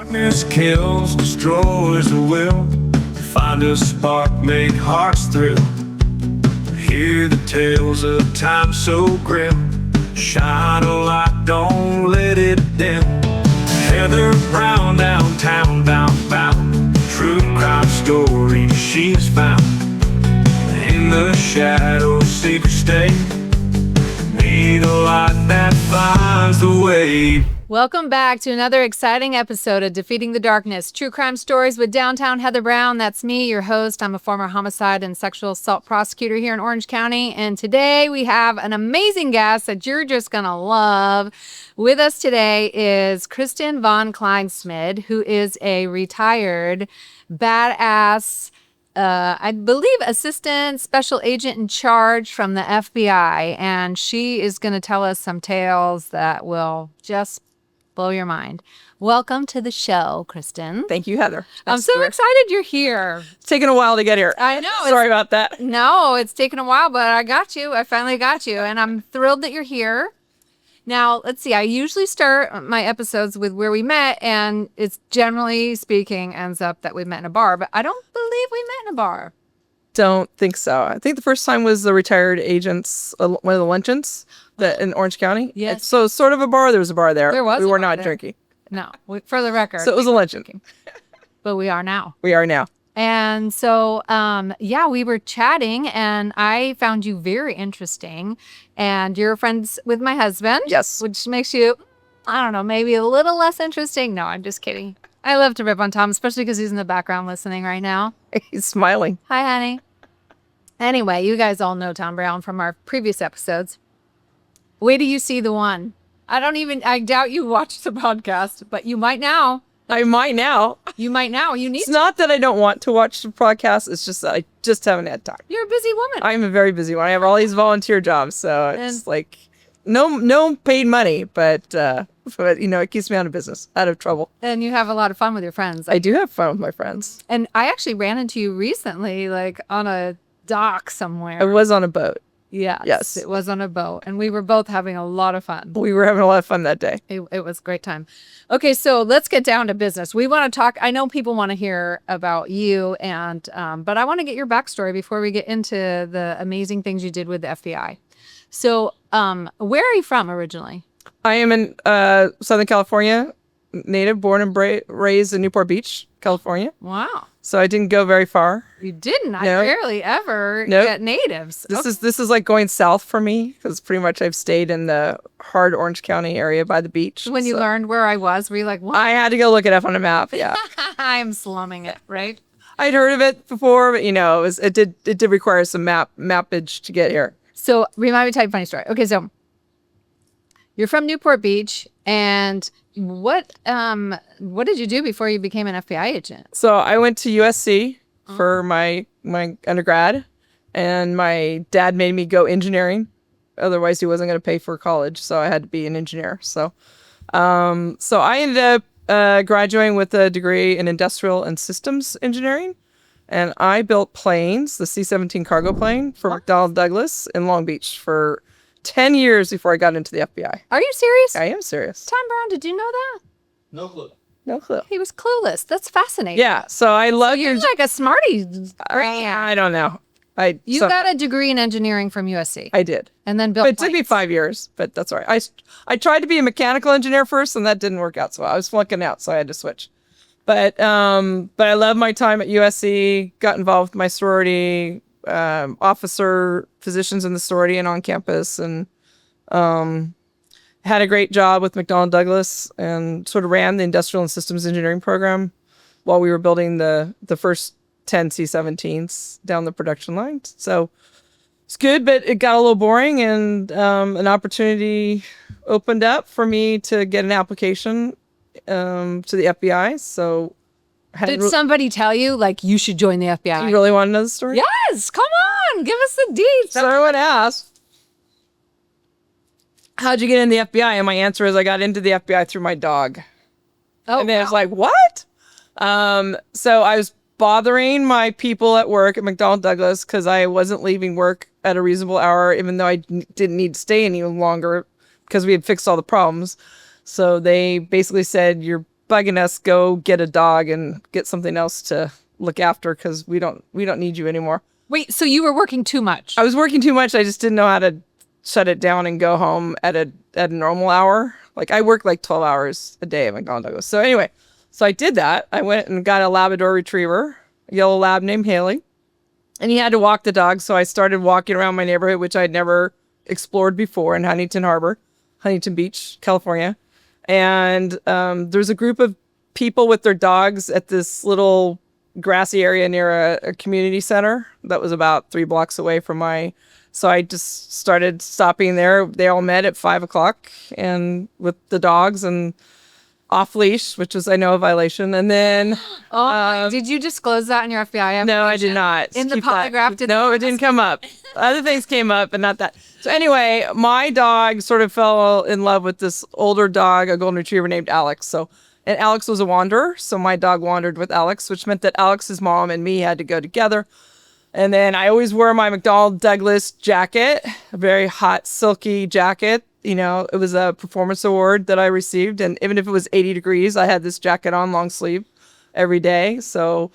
Darkness kills, destroys the will. Find a spark, make hearts thrill. Hear the tales of time so grim. Shine a light, don't let it dim. Heather Brown downtown, bound. True crime story she's found. In the shadows, secret stay. Need a light that finds the way. Welcome back to another exciting episode of Defeating the Darkness. True crime stories with downtown Heather Brown. That's me, your host. I'm a former homicide and sexual assault prosecutor here in Orange County. And today we have an amazing guest that you're just going to love. With us today is Kristen von KleinSmid, who is a retired badass, I believe, assistant special agent in charge from the FBI. And she is going to tell us some tales that will just blow your mind. Welcome to the show, Kristin. Thank you, Heather. I'm so excited you're here. It's taken a while to get here. I know. Sorry about that. No, it's taken a while, but I got you. I finally got you, and I'm thrilled that you're here. Now, let's see. I usually start my episodes with where we met, and it's generally speaking ends up that we met in a bar, but I don't believe we met in a bar. Don't think so. I think the first time was the retired agents, one of the luncheons in Orange County. Yes. So sort of a bar. There was a bar there. There was We a were bar not there. drinking. No, for the record. So it was a luncheon. But we are now. We are now. And so, we were chatting, and I found you very interesting. And you're friends with my husband. Yes. Which makes you, I don't know, maybe a little less interesting. No, I'm just kidding. I love to rip on Tom, especially because he's in the background listening right now. He's smiling. Hi, honey. Anyway, you guys all know Tom Brown from our previous episodes. Wait till you see the one. I doubt you watched the podcast, but you might now. I might now. You might now. You need It's to. not that I don't want to watch the podcast. It's just that I just haven't had time. You're a busy woman. I'm a very busy one. I have all these volunteer jobs, so it's like no paid money, but it keeps me out of business, out of trouble. And you have a lot of fun with your friends. I do have fun with my friends. And I actually ran into you recently, like on a dock somewhere. I was on a boat. Yes. It was on a boat. And we were both having a lot of fun. We were having a lot of fun that day. It was a great time. Okay, so let's get down to business. We want to talk. I know people want to hear about you, and but I want to get your backstory before we get into the amazing things you did with the FBI. So where are you from originally? I am in Southern California, native, born and raised in Newport Beach, California. Wow. So I didn't go very far. You didn't. I No. rarely ever Nope. get natives. This is like going south for me because pretty much I've stayed in the hard Orange County area by the beach. When you So learned where I was, were you like, what? I had to go look it up on a map. Yeah, I'm slumming it, right? I'd heard of it before, but it did require some mappage to get here. So remind me to tell you a funny story. Okay, so you're from Newport Beach, and what did you do before you became an FBI agent? So I went to USC for my undergrad, and my dad made me go engineering. Otherwise, he wasn't going to pay for college, so I had to be an engineer. So I ended up graduating with a degree in industrial and systems engineering, and I built planes, the C-17 cargo plane for McDonnell Douglas in Long Beach for 10 years before I got into the FBI. Are you serious? I am serious. Tom Brown, did you know that? No clue. No clue. He was clueless. That's fascinating. Yeah, so I love You're like a smarty. I don't know. You got a degree in engineering from USC. I did. And then built But it took me planes. 5 years, but that's all right. I tried to be a mechanical engineer first, and that didn't work out. So I was flunking out, so I had to switch. But I loved my time at USC. Got involved with my sorority, officer positions in the sorority and on campus, and had a great job with McDonnell Douglas, and sort of ran the industrial and systems engineering program while we were building the first 10 C-17s down the production line. So it's good, but it got a little boring, and an opportunity opened up for me to get an application to the FBI. So Did somebody tell you, like, you should join the FBI? you really want to know the story? Yes, come on, give us the deets. So everyone asked, how'd you get in the FBI? And my answer is I got into the FBI through my dog. Oh, And then it's like, what? So I was bothering my people at work at McDonnell Douglas because I wasn't leaving work at a reasonable hour, even though I didn't need to stay any longer because we had fixed all the problems. So they basically said, you're bugging us, go get a dog and get something else to look after because we don't need you anymore. Wait, so you were working too much? I was working too much. I just didn't know how to shut it down and go home at a normal hour. Like I work like 12 hours a day at McDonnell Douglas. So anyway, so I did that. I went and got a Labrador Retriever, a yellow lab named Haley, and he had to walk the dog. So I started walking around my neighborhood, which I'd never explored before in Huntington Beach, California. And there's a group of people with their dogs at this little grassy area near a community center that was about 3 blocks away from so I just started stopping there. They all met at 5:00 and with the dogs and off leash, which was, I know, a violation. And then did you disclose that in your FBI application? No, I did not. In the polygraph? No, it didn't come up. Other things came up, but not that. So anyway, my dog sort of fell in love with this older dog, a golden retriever named Alex. And Alex was a wanderer, so my dog wandered with Alex, which meant that Alex's mom and me had to go together. And then I always wore my McDonnell Douglas jacket, a very hot, silky jacket. You know, it was a performance award that I received. And even if it was 80 degrees, I had this jacket on, long sleeve, every day. So,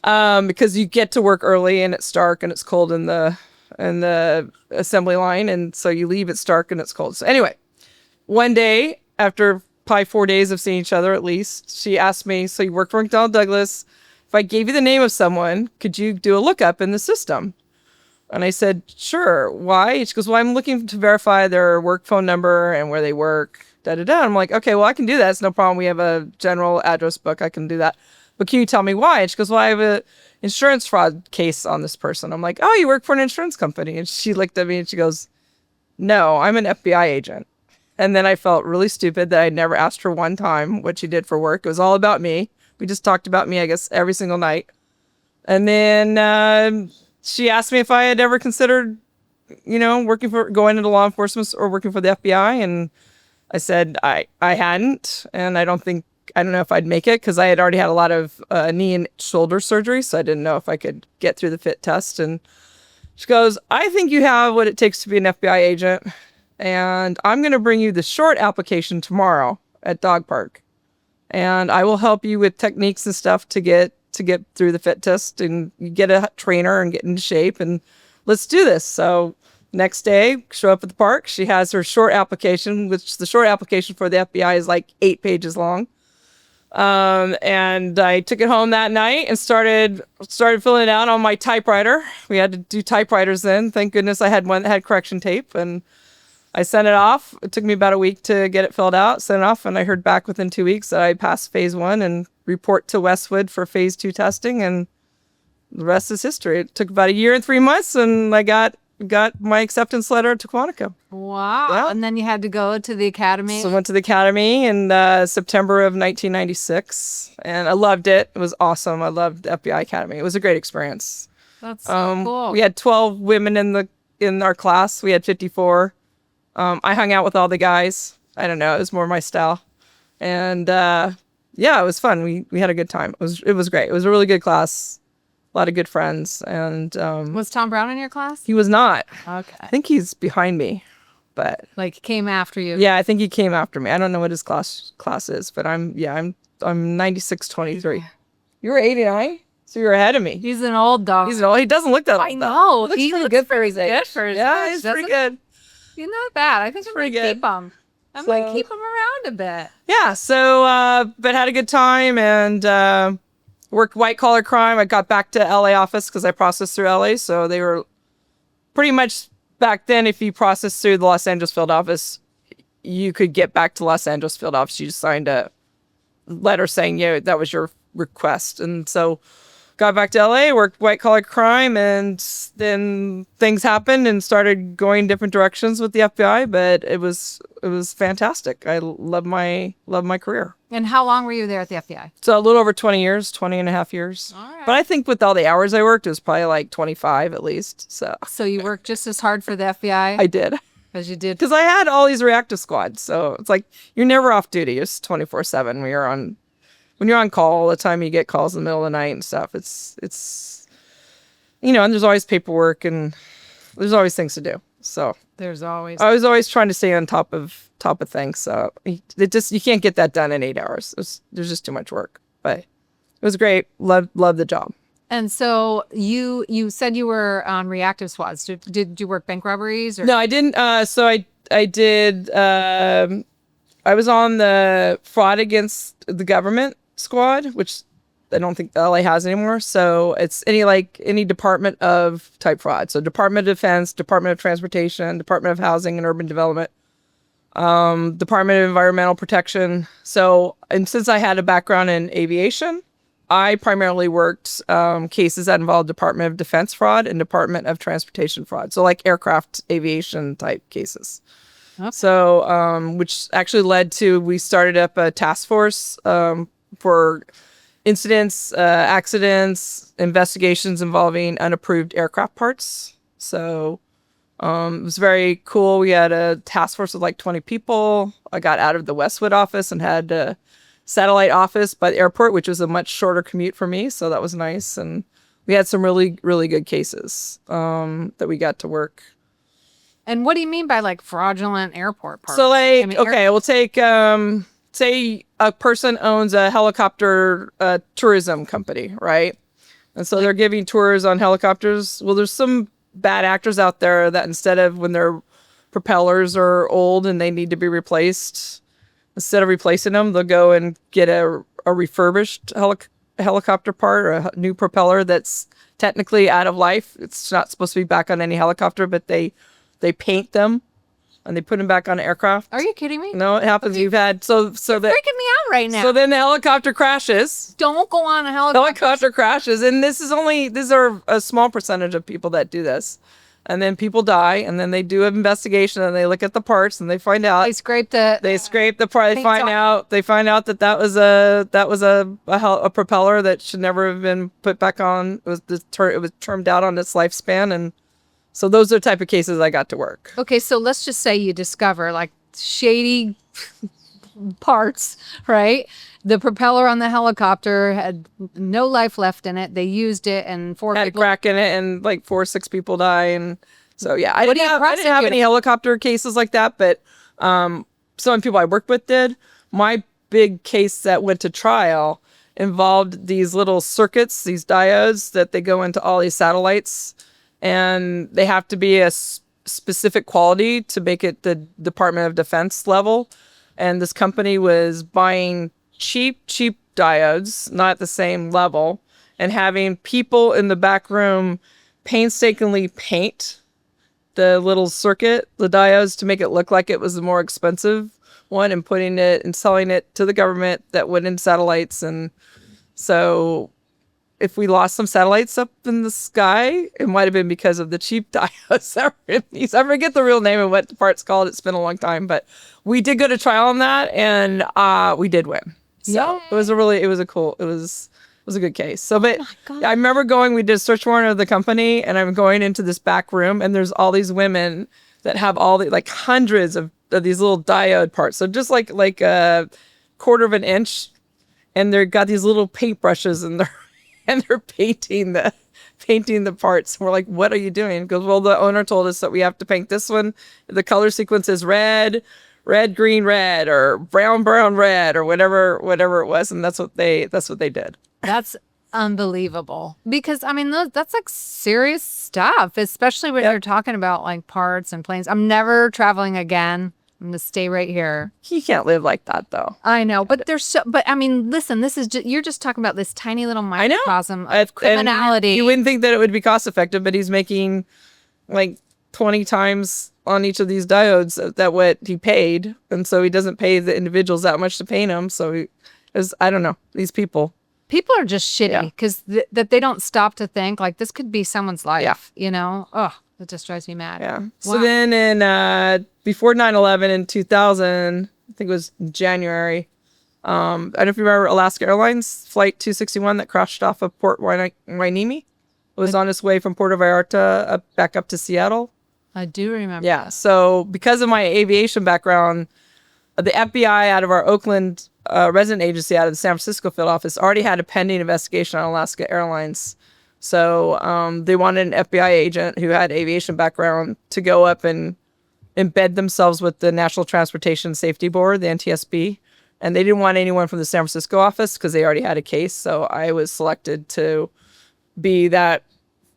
because you get to work early and it's dark and it's cold in the assembly line. And so you leave, it's dark and it's cold. So anyway, one day after probably 4 days of seeing each other at least, she asked me, so you work for McDonnell Douglas. If I gave you the name of someone, could you do a lookup in the system? And I said, sure. Why? She goes, well, I'm looking to verify their work phone number and where they work, da-da-da. I'm like, okay, well, I can do that. It's no problem. We have a general address book. I can do that. But can you tell me why? And she goes, well, I have a insurance fraud case on this person. I'm like, oh, you work for an insurance company? And she looked at me and she goes, no, I'm an FBI agent. And then I felt really stupid that I'd never asked her one time what she did for work. It was all about me. We just talked about me, I guess, every single night. And then she asked me if I had ever considered, going into law enforcement or working for the FBI. And I said I hadn't. And I don't know if I'd make it because I had already had a lot of knee and shoulder surgery. So I didn't know if I could get through the fit test. And she goes, I think you have what it takes to be an FBI agent. And I'm going to bring you the short application tomorrow at Dog Park. And I will help you with techniques and stuff to get through the fit test and you get a trainer and get into shape and let's do this. So next day, show up at the park. She has her short application, which the short application for the FBI is like 8 pages long. And I took it home that night and started filling it out on my typewriter. We had to do typewriters then. Thank goodness I had one that had correction tape, and I sent it off. It took me about a week to get it filled out, sent it off, and I heard back within 2 weeks that I passed phase 1 and report to Westwood for phase 2 testing, and the rest is history. It took about 1 year and 3 months, and I got my acceptance letter to Quantico. Wow. Yeah. And then you had to go to the academy. So I went to the academy in September of 1996, and I loved it. It was awesome. I loved the FBI Academy. It was a great experience. That's so cool. We had 12 women in our class. We had 54. I hung out with all the guys. I don't know. It was more my style. And yeah, it was fun. We had a good time. It was great. It was a really good class. A lot of good friends. And was Tom Brown in your class? he was not. Okay. I think he's behind me, but Like came after you. yeah, I think he came after me. I don't know what his class is, but I'm 9623. You were 89, so you're ahead of me. He's an old dog. He's old. He doesn't look that old. I know. He looks He pretty looks good for his age. good for his yeah, age, he's pretty doesn't good. He's not bad. I think I'm pretty gonna good. keep him. I might keep him around a bit. Yeah, so but had a good time and worked white collar crime. I got back to LA office because I processed through LA, so they were pretty much back then. If you processed through the Los Angeles field office, you could get back to Los Angeles field office. You just signed a letter saying that was your request, and so got back to LA, worked white collar crime, and then things happened and started going different directions with the FBI. But it was fantastic. I love my career. And how long were you there at the FBI? So a little over 20 years, 20 and a half years. All right. But I think with all the hours I worked, it was probably like 25 at least. So You worked just as hard for the FBI I did. as you did. Because I had all these reactive squads. So it's like you're never off duty. It's 24/7 when you're on call all the time. You get calls in the middle of the night and stuff. It's and there's always paperwork and there's always things to do. So there's always. I was always trying to stay on top of things. So you can't get that done in 8 hours. There's just too much work. But it was great. Loved the job. And so you said you were on reactive SWATs. Did you work bank robberies? Or? No, I didn't. So I did. I was on the fraud against the government squad, which I don't think LA has anymore. So it's any department of type fraud. So Department of Defense, Department of Transportation, Department of Housing and Urban Development, Department of Environmental Protection. So, and since I had a background in aviation, I primarily worked cases that involved Department of Defense fraud and Department of Transportation fraud. So like aircraft aviation type cases. Okay. So, which actually led to, we started up a task force for incidents, accidents, investigations involving unapproved aircraft parts. So it was very cool. We had a task force of like 20 people. I got out of the Westwood office and had a satellite office by the airport, which was a much shorter commute for me. So that was nice. And we had some really, really good cases that we got to work. And what do you mean by like fraudulent airport parts? So like, we'll take, say a person owns a helicopter tourism company, right? And so they're giving tours on helicopters. Well, there's some bad actors out there that instead of when their propellers are old and they need to be replaced, instead of replacing them, they'll go and get a refurbished helicopter part or a new propeller that's technically out of life. It's not supposed to be back on any helicopter, but they paint them and they put them back on an aircraft. Are you kidding me? No, it happens. Okay. You've had You're freaking me out right now. So then the helicopter crashes. Don't go on a helicopter. Helicopter crashes, and these are a small percentage of people that do this. And then people die, and then they do an investigation, and they look at the parts, and they find out they scrape the part. They find out that was a propeller that should never have been put back on. It was termed out on its lifespan, and so those are the type of cases I got to work. Okay, so let's just say you discover like shady parts, right? The propeller on the helicopter had no life left in it. They used it, and had a crack in it, and like 4 or 6 people die. And so yeah, I didn't have any helicopter cases like that, but some people I worked with did. My big case that went to trial involved these little circuits, these diodes that they go into all these satellites, and they have to be a specific quality to make it the Department of Defense level. And this company was buying cheap diodes, not at the same level, and having people in the back room painstakingly paint the little circuit, the diodes, to make it look like it was the more expensive one, and putting it and selling it to the government that went in satellites. And so if we lost some satellites up in the sky, it might have been because of the cheap diodes. I forget the real name of what the part's called. It's been a long time, but we did go to trial on that, and we did win. So it was a good case. So, but I remember we did a search warrant of the company, and I'm going into this back room, and there's all these women that have all the like hundreds of these little diode parts. So just like a quarter of an inch, and they've got these little paintbrushes, and they're painting the parts. And we're like, what are you doing? He goes, well, the owner told us that we have to paint this one. The color sequence is red, green, red, or brown, red, or whatever it was. And that's what they did. That's unbelievable. Because I mean, that's like serious stuff, especially when you're talking about like parts and planes. I'm never traveling again. I'm gonna stay right here. You can't live like that, though. I know, but but I mean, listen, this is you're just talking about this tiny little microcosm of criminality. You wouldn't think that it would be cost effective, but he's making like 20 times on each of these diodes that what he paid, and so he doesn't pay the individuals that much to paint them. So I don't know, these people are just shitty because that they don't stop to think like this could be someone's life. You know, that just drives me mad. Yeah. Wow. So then in before 9/11 in 2000, I think it was January. I don't know if you remember Alaska Airlines flight 261 that crashed off of Port Hueneme. It was on its way from Puerto Vallarta back up to Seattle. I do remember. Yeah. So because of my aviation background, the FBI out of our Oakland resident agency out of the San Francisco field office already had a pending investigation on Alaska Airlines So they wanted an FBI agent who had aviation background to go up and embed themselves with the National Transportation Safety Board, the NTSB. And they didn't want anyone from the San Francisco office because they already had a case. So I was selected to be that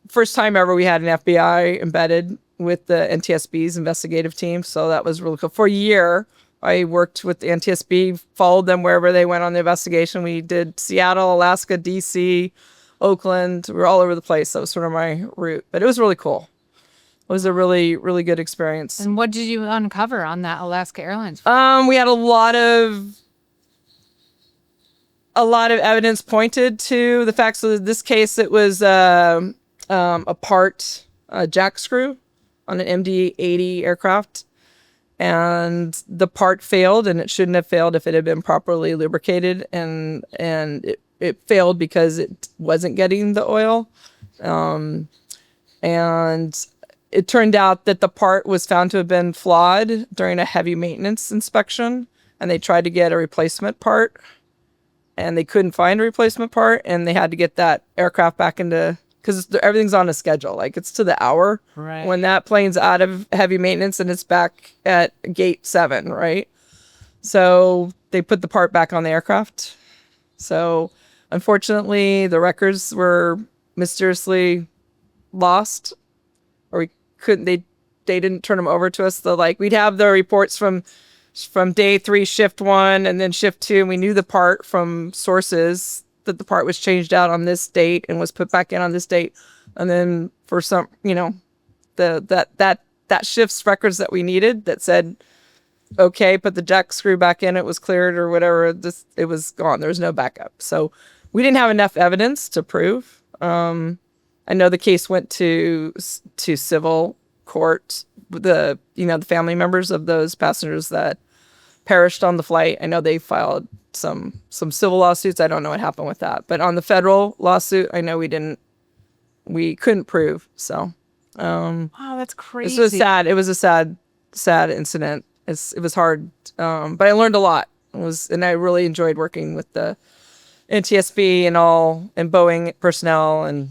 first time ever we had an FBI embedded with the NTSB's investigative team. So that was really cool. For a year, I worked with the NTSB, followed them wherever they went on the investigation. We did Seattle, Alaska, DC, Oakland. We were all over the place. That was sort of my route. But it was really cool. It was a really, really good experience. And what did you uncover on that Alaska Airlines? We had a lot of evidence pointed to the fact. So in this case, it was a jack screw on an MD-80 aircraft. And the part failed, and it shouldn't have failed if it had been properly lubricated. And it failed because it wasn't getting the oil. And it turned out that the part was found to have been flawed during a heavy maintenance inspection. And they tried to get a replacement part. And they couldn't find a replacement part. And they had to get that aircraft back into... Because everything's on a schedule. Like, it's to the hour. Right. When that plane's out of heavy maintenance and it's back at gate 7, right? So they put the part back on the aircraft. So unfortunately, the records were mysteriously lost, or we couldn't. They didn't turn them over to us. We'd have the reports from day 3, shift 1, and then shift 2, and we knew the part from sources that the part was changed out on this date and was put back in on this date. And then for some, that shift's records that we needed that said, okay, put the jack screw back in, it was cleared or whatever, it was gone. There was no backup. So we didn't have enough evidence to prove. I know the case went to civil court. The family members of those passengers that perished on the flight, I know they filed some civil lawsuits. I don't know what happened with that, but on the federal lawsuit, I know we couldn't prove. So Wow, that's crazy. This was sad. It was a sad incident. It was hard, but I learned a lot. And I really enjoyed working with the NTSB and Boeing personnel, and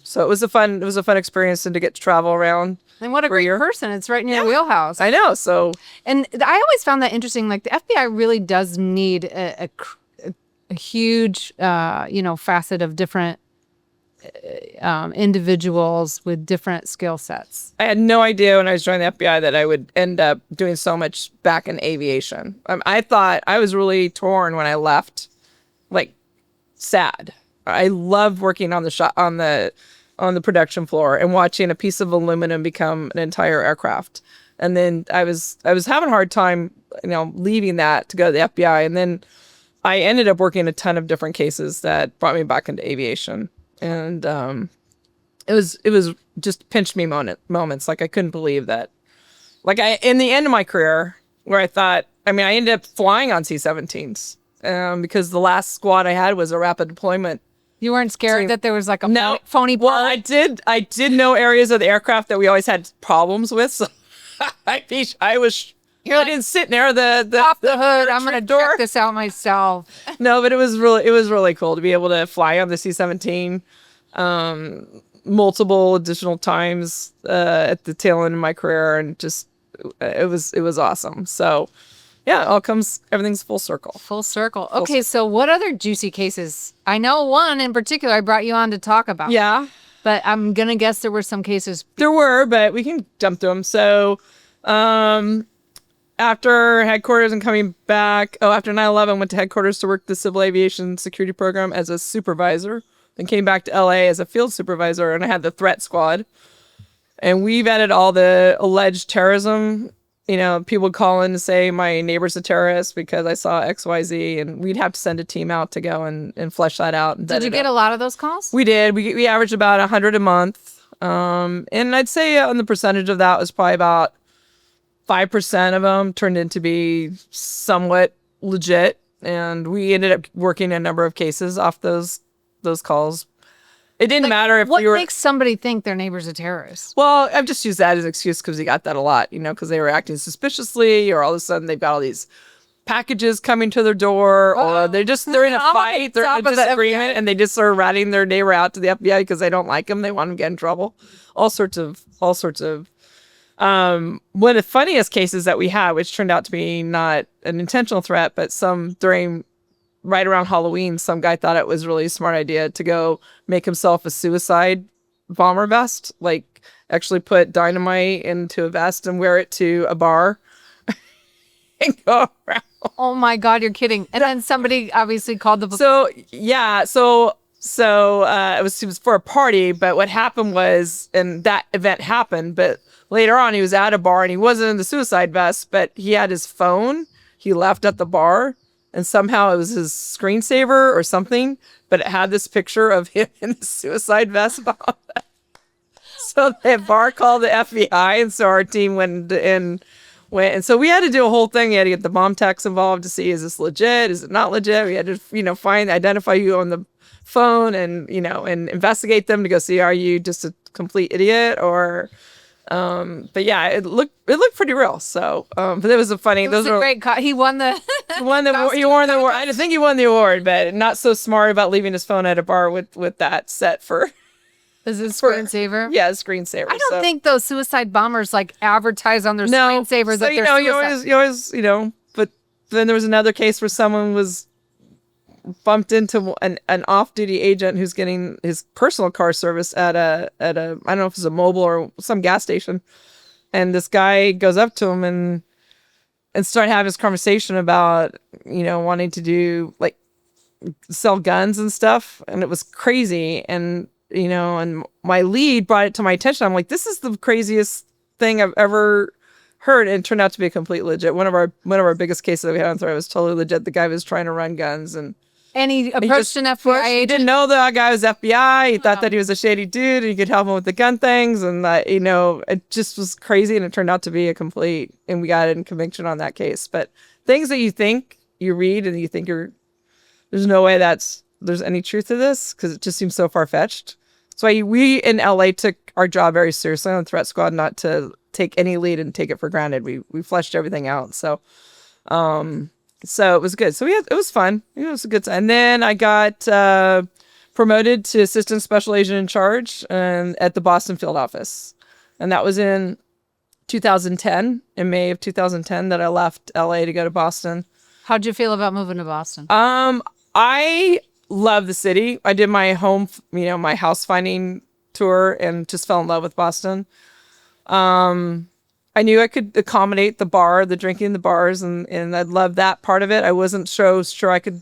so it was a fun experience, and to get to travel around. And what a great person. It's right in your wheelhouse. I know. So, and I always found that interesting. Like, the FBI really does need a huge, facet of different individuals with different skill sets. I had no idea when I was joining the FBI that I would end up doing so much back in aviation. I thought I was really torn when I left, like, sad. I loved working on the production floor and watching a piece of aluminum become an entire aircraft. And then I was having a hard time, leaving that to go to the FBI. And then I ended up working a ton of different cases that brought me back into aviation. And it was just pinch me moments. Like, I couldn't believe that. Like, in the end of my career, where I thought, I ended up flying on C-17s because the last squad I had was a rapid deployment. You weren't scared that there was like a phony part? Well, I did know areas of the aircraft that we always had problems with. So I didn't sit near the off the hood. I'm gonna check this out myself. No, but it was really cool to be able to fly on the C-17 multiple additional times at the tail end of my career, and just it was awesome. So yeah, everything's full circle. Full circle. Okay, so what other juicy cases? I know one in particular I brought you on to talk about. Yeah. But I'm going to guess there were some cases. There were, but we can jump through them. So after headquarters and coming back, after 9/11, went to headquarters to work the Civil Aviation Security Program as a supervisor. Then came back to LA as a field supervisor, and I had the threat squad. And we vetted all the alleged terrorism. People would call in to say my neighbor's a terrorist because I saw XYZ, and we'd have to send a team out to go and flesh that out. Did you get a lot of those calls? We did. We averaged about 100 a month. And I'd say on the percentage of that was probably about 5% of them turned into be somewhat legit. And we ended up working a number of cases off those calls. It didn't matter if what you were... makes somebody think their neighbor's a terrorist? Well, I've just used that as an excuse because we got that a lot, because they were acting suspiciously, or all of a sudden they've got all these packages coming to their door, or they're in a fight, they're in a disagreement, and they just are ratting their neighbor out to the FBI because they don't like them. They want them to get in trouble. All sorts of. One of the funniest cases that we had, which turned out to be not an intentional threat, but right around Halloween, some guy thought it was really a smart idea to go make himself a suicide bomber vest, like actually put dynamite into a vest and wear it to a bar and go around. Oh my God, you're kidding. And then somebody obviously called the police. So it was for a party, but what happened was, and that event happened, but later on he was at a bar and he wasn't in the suicide vest, but he had his phone he left at the bar, and somehow it was his screensaver or something, but it had this picture of him in the suicide vest behind that. So the bar called the FBI, and so our team went, and so we had to do a whole thing. We had to get the bomb techs involved to see, is this legit? Is it not legit? We had to, identify you on the phone and, and investigate them to go see, are you just a complete idiot or, but yeah, it looked pretty real. So, but it was a funny, It was a great he won the, he won the award. I think he won the award, but not so smart about leaving his phone at a bar with that set for. Is it screensaver? Yeah, screensaver. I don't think those suicide bombers advertise on their screensavers so, that they're suicide. you always, but then there was another case where someone was bumped into an off-duty agent who's getting his personal car service at a I don't know if it's a Mobile or some gas station, and this guy goes up to him and start having this conversation about wanting to do sell guns and stuff, and it was crazy. And and my lead brought it to my attention. I'm like, this is the craziest thing I've ever heard. And it turned out to be a complete legit. One of our biggest cases that we had on Thread was totally legit. The guy was trying to run guns, and he approached an FBI agent. He didn't know the guy was FBI. He thought that he was a shady dude and he could help him with the gun things. And it just was crazy. And it turned out to be and we got a conviction on that case. But things that you think you read and you think there's no way there's any truth to this, because it just seems so far-fetched. So we in LA took our job very seriously on the Threat Squad, not to take any lead and take it for granted. We fleshed everything out. So it was good. So it was fun. It was a good time. And then I got promoted to assistant special agent in charge at the Boston field office. And that was in 2010, in May of 2010, that I left LA to go to Boston. How'd you feel about moving to Boston? I love the city. I did my my house finding tour and just fell in love with Boston. I knew I could accommodate the drinking in the bars, and I loved that part of it. I wasn't so sure I could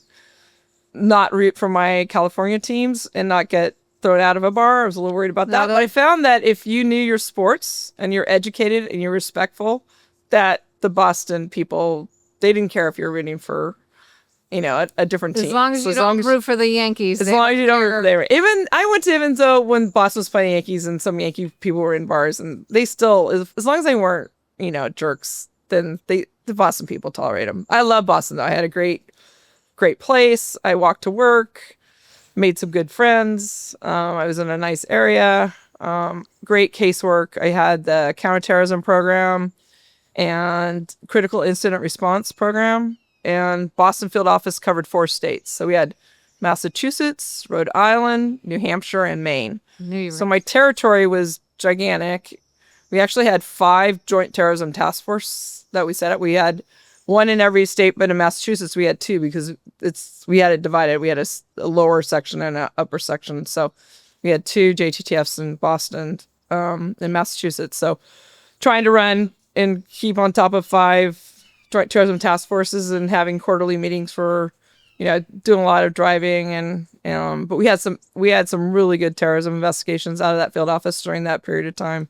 not root for my California teams and not get thrown out of a bar. I was a little worried about that. But I found that if you knew your sports and you're educated and you're respectful, that the Boston people, they didn't care if you're rooting for a different team. As long as you don't root for the Yankees. As long as you don't root for them. I went to events though when Boston was playing Yankees and some Yankee people were in bars, and they still, as long as they weren't, jerks, then the Boston people tolerate them. I love Boston though. I had a great place. I walked to work, made some good friends. I was in a nice area. Great casework. I had the counterterrorism program and critical incident response program. And Boston field office covered 4 states. So we had Massachusetts, Rhode Island, New Hampshire, and Maine. So my territory was gigantic. We actually had 5 joint terrorism task force that we set up. We had 1 in every state, but in Massachusetts we had 2 because we had it divided. We had a lower section and an upper section. So we had 2 JTTFs in Boston, in Massachusetts. So trying to run and keep on top of 5 joint terrorism task forces and having quarterly meetings for, doing a lot of driving but we had some really good terrorism investigations out of that field office during that period of time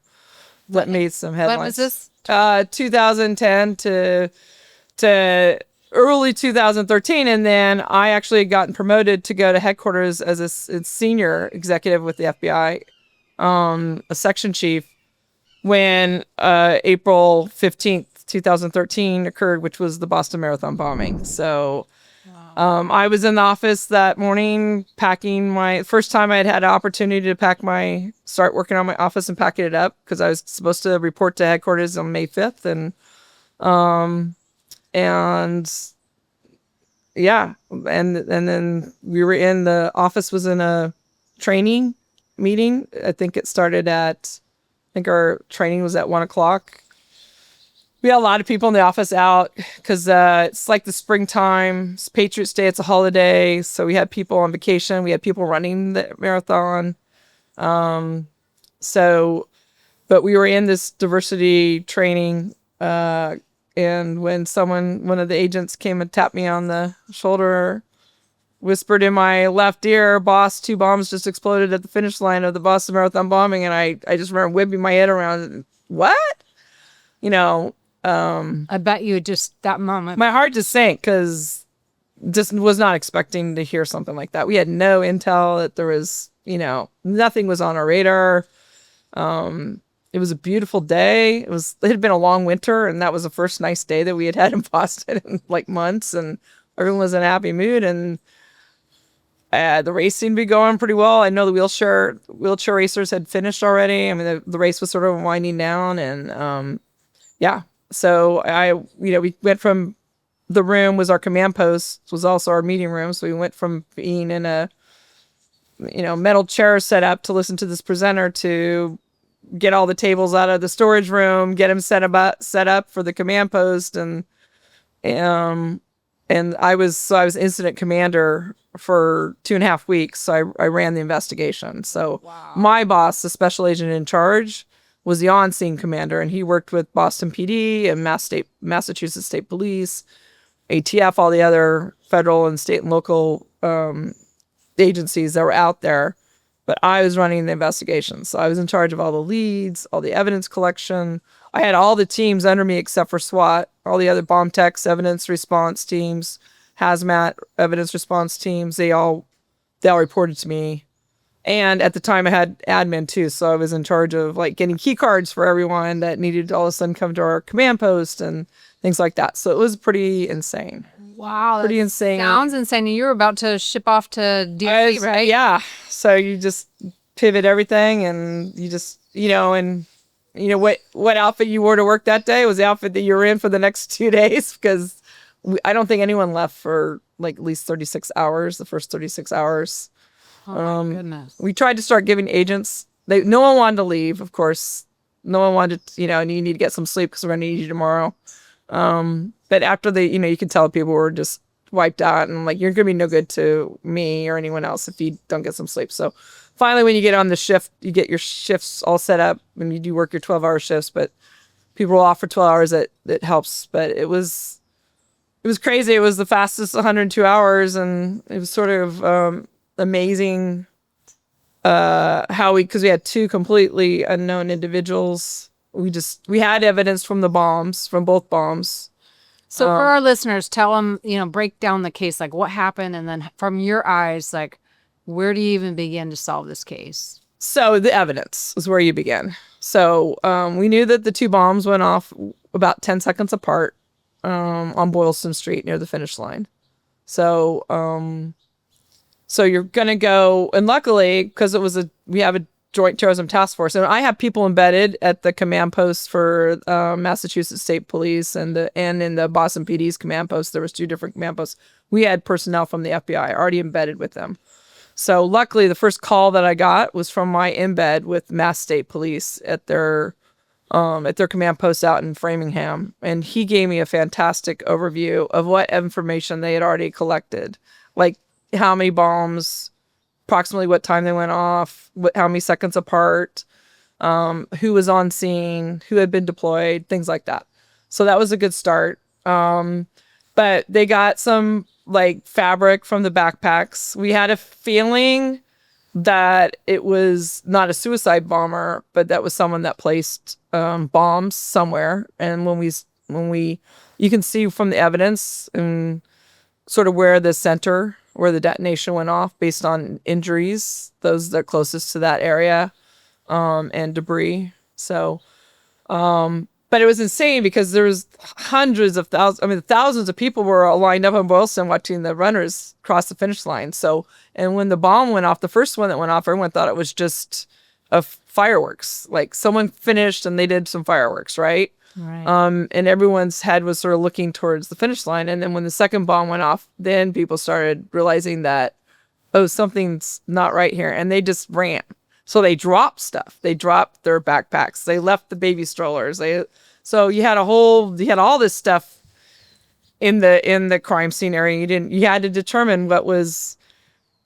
that made some headlines. When was this? 2010 to early 2013, and then I actually had gotten promoted to go to headquarters as a senior executive with the FBI, a section chief, when April 15th. 2013 occurred, which was the Boston Marathon bombing. So I was in the office that morning packing my first time I had an opportunity to start working on my office and packing it up, because I was supposed to report to headquarters on May 5th. And yeah, and then the office was in a training meeting. I think it started I think our training was at 1:00. We had a lot of people in the office out because it's like the springtime. It's Patriots Day. It's a holiday. So we had people on vacation. We had people running the marathon. But we were in this diversity training. And when one of the agents came and tapped me on the shoulder, whispered in my left ear, "Boss, 2 bombs just exploded at the finish line of the Boston Marathon bombing." And I just remember whipping my head around. What? You know, I bet you just that moment. my heart just sank because just was not expecting to hear something like that. We had no intel that there was, nothing was on our radar. It was a beautiful day. It had been a long winter, and that was the first nice day that we had in Boston in like months, and everyone was in a happy mood, and the race seemed to be going pretty well. I know the wheelchair racers had finished already. I mean, the race was sort of winding down, and yeah. So we went from the room was our command post, was also our meeting room. So we went from being in a metal chair set up to listen to this presenter to get all the tables out of the storage room, get them set up for the command post, and I was incident commander for 2.5 weeks. So I ran the investigation. So my boss, the special agent in charge, was the on-scene commander, and he worked with Boston PD and Massachusetts State Police, ATF, all the other federal and state and local agencies that were out there. But I was running the investigation. So I was in charge of all the leads, all the evidence collection. I had all the teams under me except for SWAT, all the other bomb techs, evidence response teams, hazmat, evidence response teams. They all reported to me. And at the time I had admin too. So I was in charge of like getting key cards for everyone that needed to all of a sudden come to our command post and things like that. So it was pretty insane. Wow. Pretty insane. Sounds insane. You were about to ship off to DC, right? Yeah. So you just pivot everything, and you just, what outfit you wore to work that day was the outfit that you were in for the next 2 days, because I don't think anyone left for like at least 36 hours, the first 36 hours. Oh my goodness. We tried to start giving agents, no one wanted to leave, of course. No one wanted to, and you need to get some sleep because we're going to need you tomorrow. But after you can tell people were just wiped out, and like, you're going to be no good to me or anyone else if you don't get some sleep. So finally, when you get on the shift, you get your shifts all set up and you do work your 12-hour shifts, but people will offer 12 hours that helps. But it was crazy. It was the fastest 102 hours, and it was sort of, amazing, because we had 2 completely unknown individuals. We had evidence from both bombs. So for our listeners, tell them, break down the case, like what happened, and then from your eyes, like, where do you even begin to solve this case? So the evidence is where you begin. So we knew that the 2 bombs went off about 10 seconds apart on Boylston Street near the finish line. So you're going to go, and luckily, because we have a joint terrorism task force, and I have people embedded at the command post for Massachusetts State Police and in the Boston PD's command post. There was 2 different command posts. We had personnel from the FBI already embedded with them. So luckily, the first call that I got was from my embed with Mass State Police at their command post out in Framingham, and he gave me a fantastic overview of what information they had already collected, like how many bombs, approximately what time they went off, how many seconds apart, who was on scene, who had been deployed, things like that. So that was a good start. But they got some like fabric from the backpacks. We had a feeling that it was not a suicide bomber, but that was someone that placed bombs somewhere. And when you can see from the evidence and sort of where the detonation went off based on injuries, those that are closest to that area, and debris. So, but it was insane because there was thousands of people were lined up on Boylston watching the runners cross the finish line. So, and when the bomb went off, the first one that went off, everyone thought it was just of fireworks. Like someone finished and they did some fireworks, right? Right. And everyone's head was sort of looking towards the finish line. And then when the second bomb went off, then people started realizing that, oh, something's not right here. And they just ran. So they dropped stuff. They dropped their backpacks. They left the baby strollers. So you had all this stuff in the crime scene area. You had to determine what was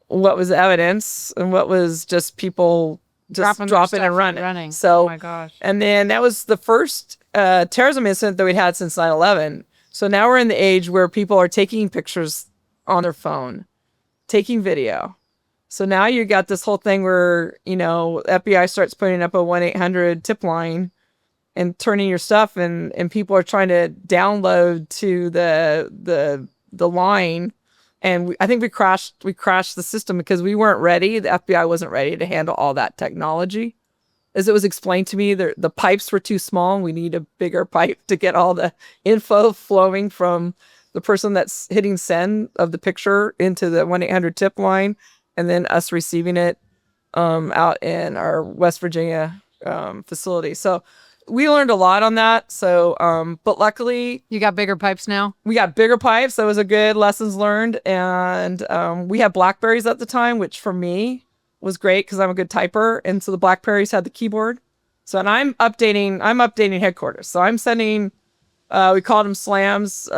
evidence and what was just people just dropping and running. So, oh my gosh. And then that was the first terrorism incident that we'd had since 9/11. So now we're in the age where people are taking pictures on their phone, taking video. So now you got this whole thing where, FBI starts putting up a 1-800 tip line and turning your stuff, and people are trying to download to the line. And I think we crashed the system because we weren't ready. The FBI wasn't ready to handle all that technology. As it was explained to me, the pipes were too small, and we need a bigger pipe to get all the info flowing from the person that's hitting send of the picture into the 1-800 tip line, and then us receiving it out in our West Virginia facility. So we learned a lot on that. So, but luckily, You got bigger pipes now? we got bigger pipes. That was a good lessons learned. And we had Blackberries at the time, which for me was great because I'm a good typer. And so the Blackberries had the keyboard. So, and I'm updating headquarters. So I'm sending, we called them slams,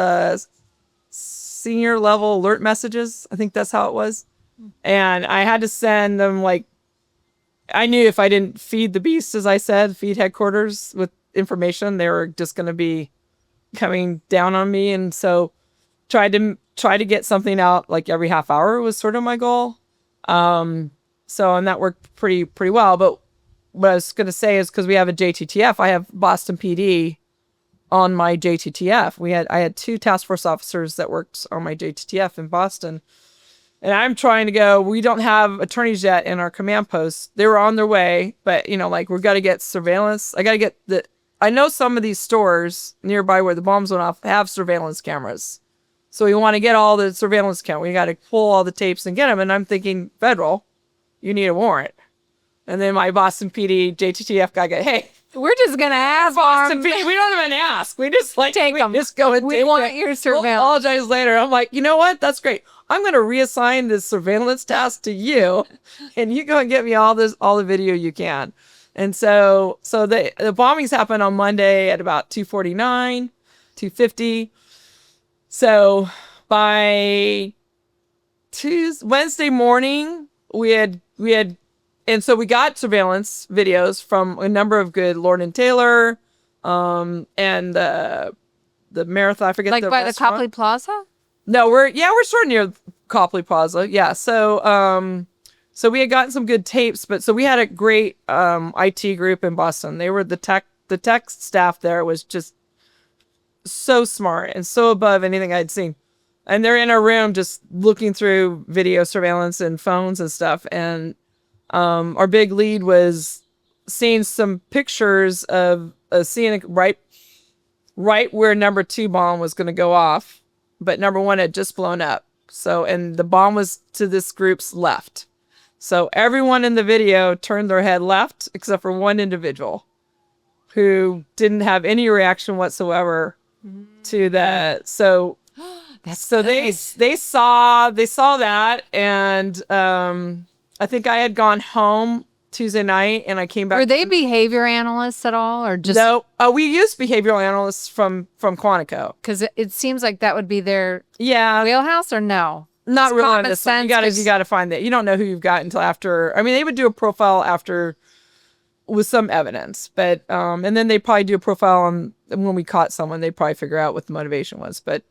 senior level alert messages. I think that's how it was. And I had to send them I knew if I didn't feed the beast, as I said, feed headquarters with information, they were just going to be coming down on me. And so try to get something out like every half hour was sort of my goal. And that worked pretty well. But what I was going to say is because we have a JTTF, I have Boston PD on my JTTF. I had 2 task force officers that worked on my JTTF in Boston. And I'm trying to go, we don't have attorneys yet in our command posts. They were on their way, but we've got to get surveillance. I know some of these stores nearby where the bombs went off have surveillance cameras. So we want to get all the surveillance count. We got to pull all the tapes and get them. And I'm thinking, federal, you need a warrant. And then my Boston PD JTTF guy goes, hey, We're just going to ask Boston PD, we don't even ask. We just Take them. just go and We take want them. your We'll surveillance. apologize later. I'm like, you know what? That's great. I'm going to reassign this surveillance task to you, and you go and get me all the video you can. And so the bombings happened on Monday at about 2:49, 2:50. So by Wednesday morning, we had, and so we got surveillance videos from a number of good Lord and Taylor, and the marathon. I forget Like the by the restaurant. Copley Plaza? No, we're sort of near Copley Plaza. Yeah. So we had gotten some good tapes, but so we had a great IT group in Boston. They were the tech staff there was just so smart and so above anything I'd seen. And they're in a room just looking through video surveillance and phones and stuff. And our big lead was seeing some pictures of seeing right where number 2 bomb was going to go off, but number 1 had just blown up. So, and the bomb was to this group's left. So everyone in the video turned their head left except for one individual who didn't have any reaction whatsoever to that. So they saw that, and I think I had gone home Tuesday night, and I came back. Were they behavior analysts at all, or just No, we used behavioral analysts from Quantico. because it seems like that would be their Yeah, wheelhouse, or no? not It's really on common this one. sense, You gotta find that. You don't know who you've got until after. I mean, they would do a profile after with some evidence, but and then they probably do a profile on when we caught someone. They probably figure out what the motivation was, but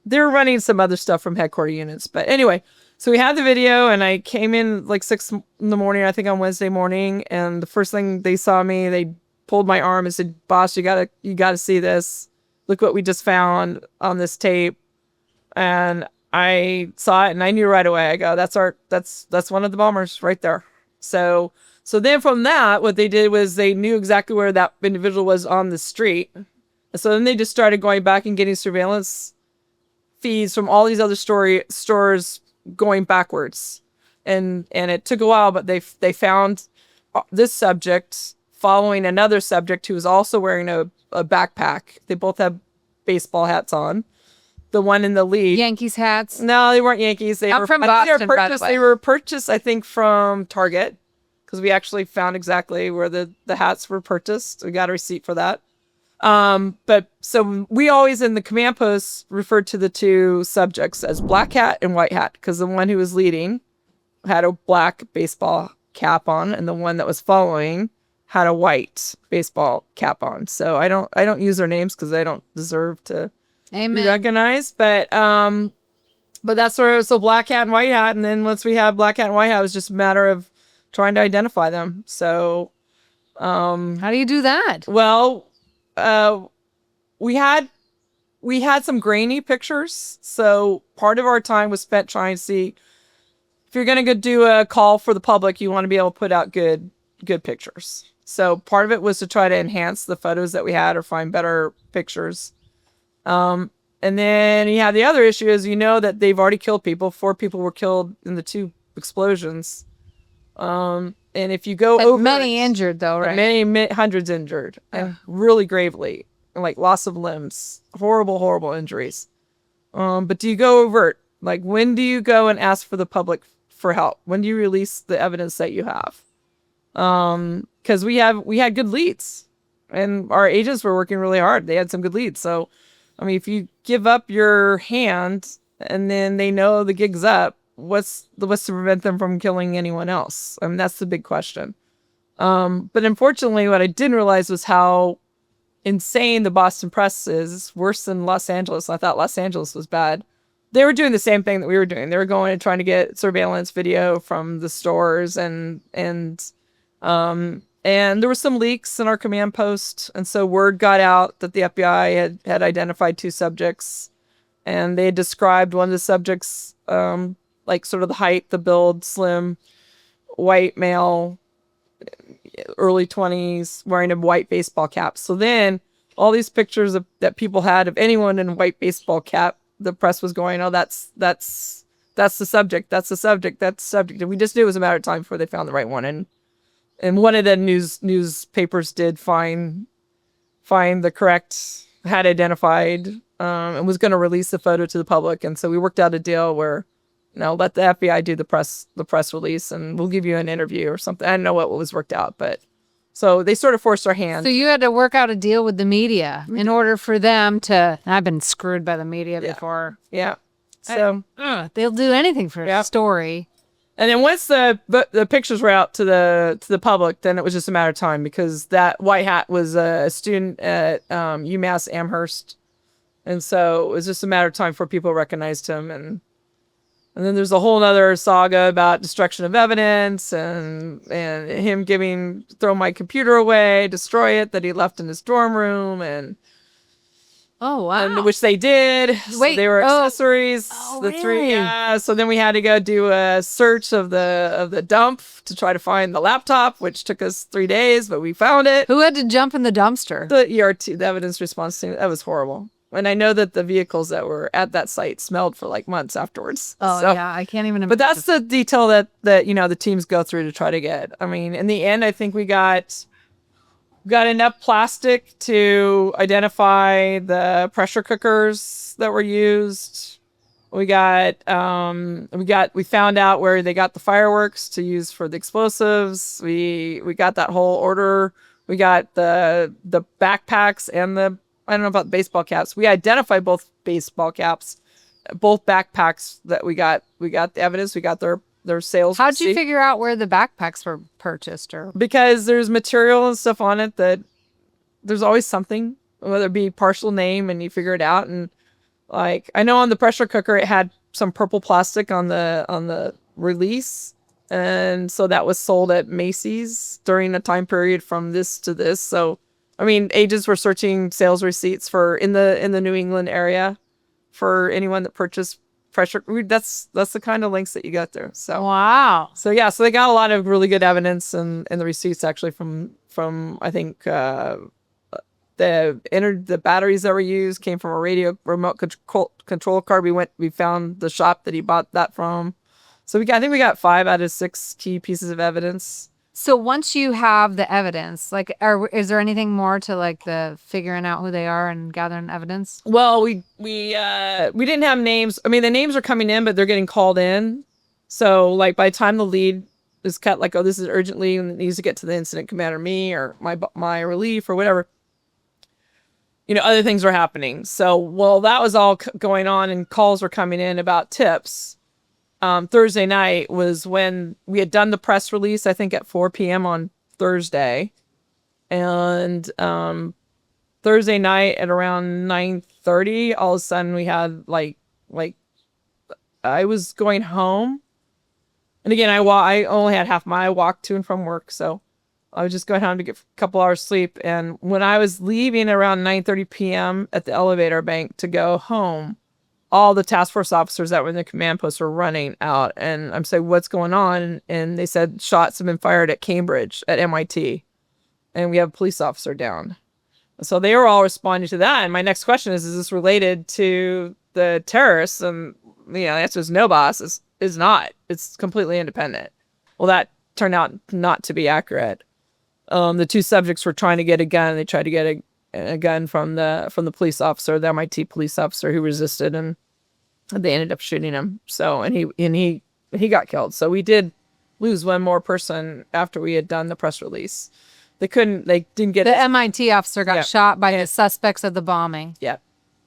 they're running some other stuff from headquarter units. But anyway, so we had the video, and I came in like 6 in the morning, I think on Wednesday morning, and the first thing they saw me, they pulled my arm and said, "Boss, you gotta see this. Look what we just found on this tape." And I saw it, and I knew right away. I go, that's one of the bombers right there. So then from that, what they did was they knew exactly where that individual was on the street. So then they just started going back and getting surveillance feeds from all these other stores going backwards. And it took a while, but they found this subject following another subject who was also wearing a backpack. They both have baseball hats on. The one in the lead. Yankees hats. No, they weren't Yankees. They were from I think Boston, by the way. They were purchased, I think, from Target, because we actually found exactly where the hats were purchased. We got a receipt for that. But so we always in the command post referred to the two subjects as black hat and white hat, because the one who was leading had a black baseball cap on, and the one that was following had a white baseball cap on. So I don't use their names because they don't deserve to be recognized. But that's sort of, so black hat and white hat, and then once we have black hat and white hat, it was just a matter of trying to identify them. So how do you do that? well, we had some grainy pictures, so part of our time was spent trying to see if you're going to do a call for the public, you want to be able to put out good pictures. So part of it was to try to enhance the photos that we had or find better pictures. And then you have the other issue is, that they've already killed people. 4 people were killed in the 2 explosions. And if you go over many injured though, right? Many hundreds injured, and really gravely, like loss of limbs, horrible injuries. But do you go overt? Like, when do you go and ask for the public for help? When do you release the evidence that you have? Because we had good leads, and our agents were working really hard. They had some good leads. So, I mean, if you give up your hand and then they know the gig's up, what's to prevent them from killing anyone else? I mean, that's the big question. But unfortunately, what I didn't realize was how insane the Boston press is. Worse than Los Angeles. I thought Los Angeles was bad. They were doing the same thing that we were doing. They were going and trying to get surveillance video from the stores, and there were some leaks in our command post, and so word got out that the FBI had identified 2 subjects, and they had described one of the subjects, like sort of the height, the build, slim, white male, early 20s, wearing a white baseball cap. So then all these pictures that people had of anyone in a white baseball cap, the press was going, oh, that's the subject, that's the subject, that's the subject. And we just knew it was a matter of time before they found the right one. And one of the newspapers did find the correct, had identified, and was going to release the photo to the public. And so we worked out a deal where, let the FBI do the press release, and we'll give you an interview or something. I don't know what was worked out, but so they sort of forced our hand. So you had to work out a deal with the media in order for them to. I've been screwed by the media before. Yeah. So they'll do anything for a story. And then once the pictures were out to the public, then it was just a matter of time, because that white hat was a student at UMass Amherst, and so it was just a matter of time before people recognized him. And then there's a whole other saga about destruction of evidence and him throw my computer away, destroy it, that he left in his dorm room, and oh wow, and, which they did. Wait, so they were accessories. Really? 3, yeah. So then we had to go do a search of the dump to try to find the laptop, which took us 3 days, but we found it. Who had to jump in the dumpster? The ERT, the evidence response team. That was horrible. And I know that the vehicles that were at that site smelled for like months afterwards. Oh, so, yeah, I can't even imagine. But that's the detail that the teams go through to try to get. I mean, in the end, I think we got enough plastic to identify the pressure cookers that were used. We found out where they got the fireworks to use for the explosives. We got that whole order. We got the backpacks and I don't know about baseball caps. We identified both baseball caps, both backpacks that we got the evidence. We got their sales. How'd you figure out where the backpacks were purchased? Or because there's material and stuff on it that there's always something, whether it be partial name, and you figure it out. And like, I know on the pressure cooker, it had some purple plastic on the release. And so that was sold at Macy's during a time period from this to this. So, I mean, agents were searching sales receipts in the New England area for anyone that purchased pressure. That's the kind of links that you get there. So wow. So yeah, so they got a lot of really good evidence and the receipts actually from I think the batteries that were used came from a remote control card. We found the shop that he bought that from. So I think we got 5 out of 6 key pieces of evidence. So once you have the evidence, like, is there anything more to like the figuring out who they are and gathering evidence? Well, we didn't have names. I mean, the names are coming in, but they're getting called in. So like by the time the lead is cut, like, oh, this is urgently and it needs to get to the incident commander, me or my relief or whatever. You know, other things were happening. So while that was all going on and calls were coming in about tips, Thursday night was when we had done the press release, I think at 4 p.m. on Thursday. And Thursday night at around 9:30, all of a sudden we had like I was going home. And again, I only had half my walk to and from work. So I was just going home to get a couple hours sleep. And when I was leaving around 9:30 p.m. at the elevator bank to go home, all the task force officers that were in the command post were running out. And I'm saying, what's going on? And they said shots have been fired at Cambridge at MIT. And we have a police officer down. So they were all responding to that. And my next question is this related to the terrorists? And the answer is no, boss. Is not. It's completely independent. Well, that turned out not to be accurate. The two subjects were trying to get a gun. They tried to get a gun from the police officer, the MIT police officer, who resisted, and they ended up shooting him. So and he got killed. So we did lose one more person after we had done the press release. They didn't get the MIT officer got shot by the suspects of the bombing. Yeah.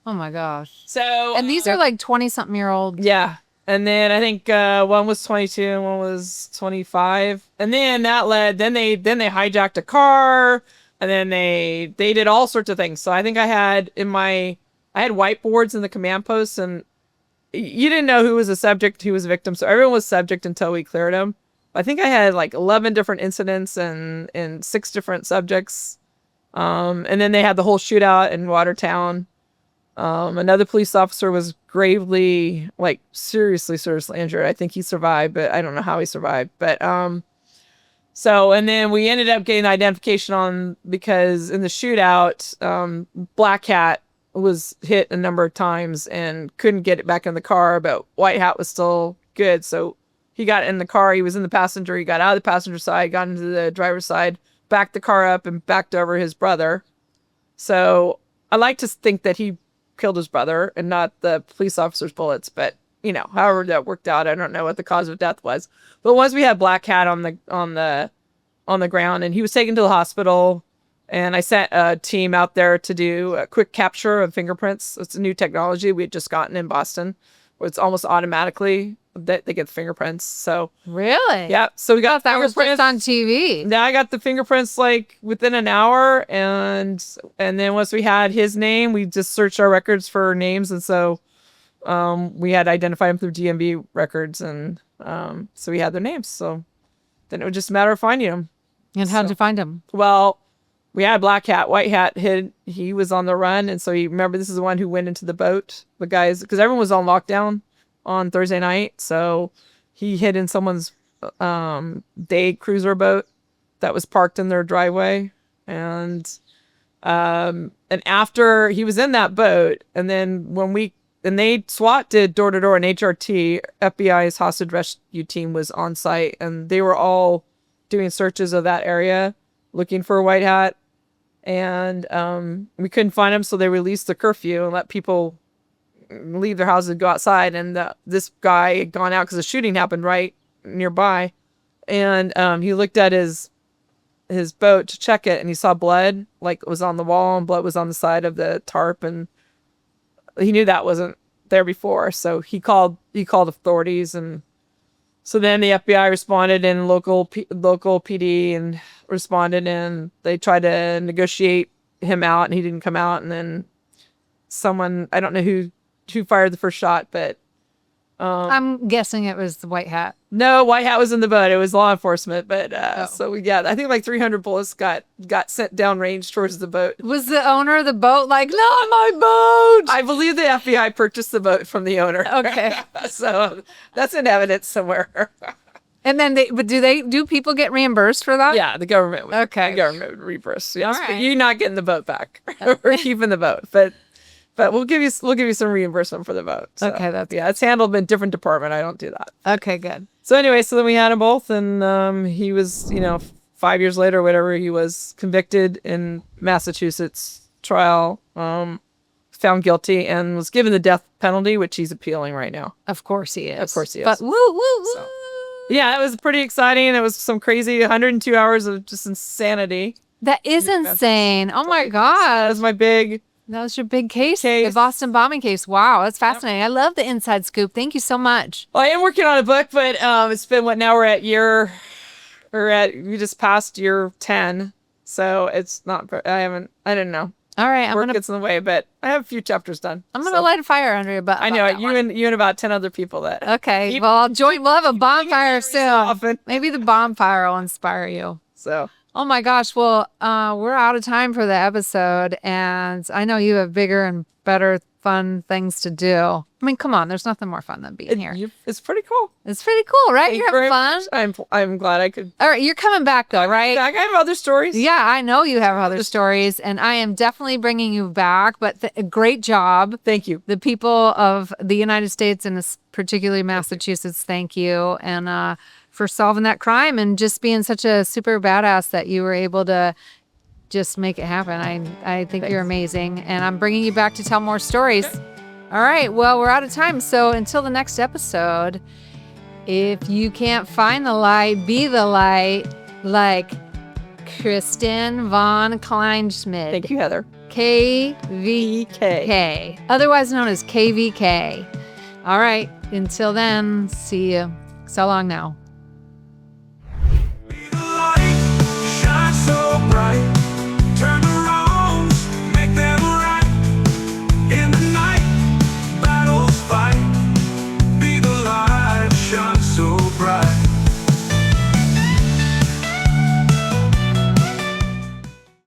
Oh my gosh. So and these are like 20-something-year-old. Yeah. And then I think one was 22 and one was 25. And then that led, then they hijacked a car, and then they did all sorts of things. So I think I had whiteboards in the command post, and you didn't know who was a subject, who was a victim. So everyone was subject until we cleared them. I think I had like 11 different incidents and 6 different subjects. And then they had the whole shootout in Watertown. Another police officer was gravely, like seriously injured. I think he survived, but I don't know how he survived. But so, and then we ended up getting identification on, because in the shootout, Black Hat was hit a number of times and couldn't get it back in the car, but White Hat was still good. So he got in the car, he was in the passenger, he got out of the passenger side, got into the driver's side, backed the car up and backed over his brother. So I like to think that he killed his brother and not the police officer's bullets, but however that worked out, I don't know what the cause of death was. But once we had Black Hat on the ground, and he was taken to the hospital, and I sent a team out there to do a quick capture of fingerprints. It's a new technology we had just gotten in Boston, where it's almost automatically that they get the fingerprints. So really, yeah. So we got that was just on TV. Now I got the fingerprints like within an hour, and then once we had his name, we just searched our records for names, and so we had identified him through DMV records, and so we had their names. So then it was just a matter of finding them. And how did you find him? Well, we had Black Hat. White Hat hid. He was on the run, and so remember, this is the one who went into the boat. The guys, because everyone was on lockdown on Thursday night, so he hid in someone's day cruiser boat that was parked in their driveway, and after he was in that boat, and then SWAT did door to door, and HRT, FBI's hostage rescue team, was on site, and they were all doing searches of that area looking for a White Hat, and we couldn't find him, so they released the curfew and let people leave their houses and go outside. And this guy had gone out because the shooting happened right nearby, and he looked at his boat to check it, and he saw blood, like it was on the wall, and blood was on the side of the tarp, and he knew that wasn't there before, so he called authorities, and so then the FBI responded, and local PD and responded, and they tried to negotiate him out, and he didn't come out, and then someone, I don't know who fired the first shot, but I'm guessing it was the White Hat. No, White Hat was in the boat. It was law enforcement, but so I think like 300 bullets got sent downrange towards the boat. Was the owner of the boat like, not my boat? I believe the FBI purchased the boat from the owner. Okay. So that's in evidence somewhere. And then do people get reimbursed for that? Yeah, the government would. Okay. The government would reimburse. Yes, All right. but you're not getting the boat back. We're keeping the boat, but we'll give you some reimbursement for the boat. So, okay, it's handled in a different department. I don't do that. Okay, good. So anyway, so then we had them both, and he was, 5 years later, whatever, he was convicted in Massachusetts trial, found guilty, and was given the death penalty, which he's appealing right now. Of course he is. Of course he is. But woo, woo, woo. So, yeah, it was pretty exciting. It was some crazy 102 hours of just insanity. That is insane. Oh my That God. was my big That was your big case. Case. The Boston bombing case. Wow, that's fascinating. I love the inside scoop. Thank you so much. Well, I am working on a book, but it's been now we just passed year 10, so it's not. I didn't know. All right, Work gets in the way, but I have a few chapters done. I'm gonna light a fire under your butt. I know you and about 10 other people that. Okay, well, I'll join. We'll have a bonfire soon. Often. Maybe the bonfire will inspire you. So. Oh my gosh. Well, we're out of time for the episode, and I know you have bigger and better fun things to do. I mean, come on, there's nothing more fun than being here. It's pretty cool. It's pretty cool, right? Thank You're you very having fun. much. I'm glad I could. All right, you're coming back though, right? I have other stories. Yeah, I know you have other stories, and I am definitely bringing you back. But great job. Thank you. The people of the United States, and particularly Massachusetts, thank you. And for solving that crime and just being such a super badass that you were able to just make it happen. I think you're amazing, and I'm bringing you back to tell more stories. Okay. All right, well, we're out of time. So until the next episode, if you can't find the light, be the light, like Kristen von KleinSmid. Thank you, Heather. KVK, otherwise known as KVK. All right, until then, see you. So long now.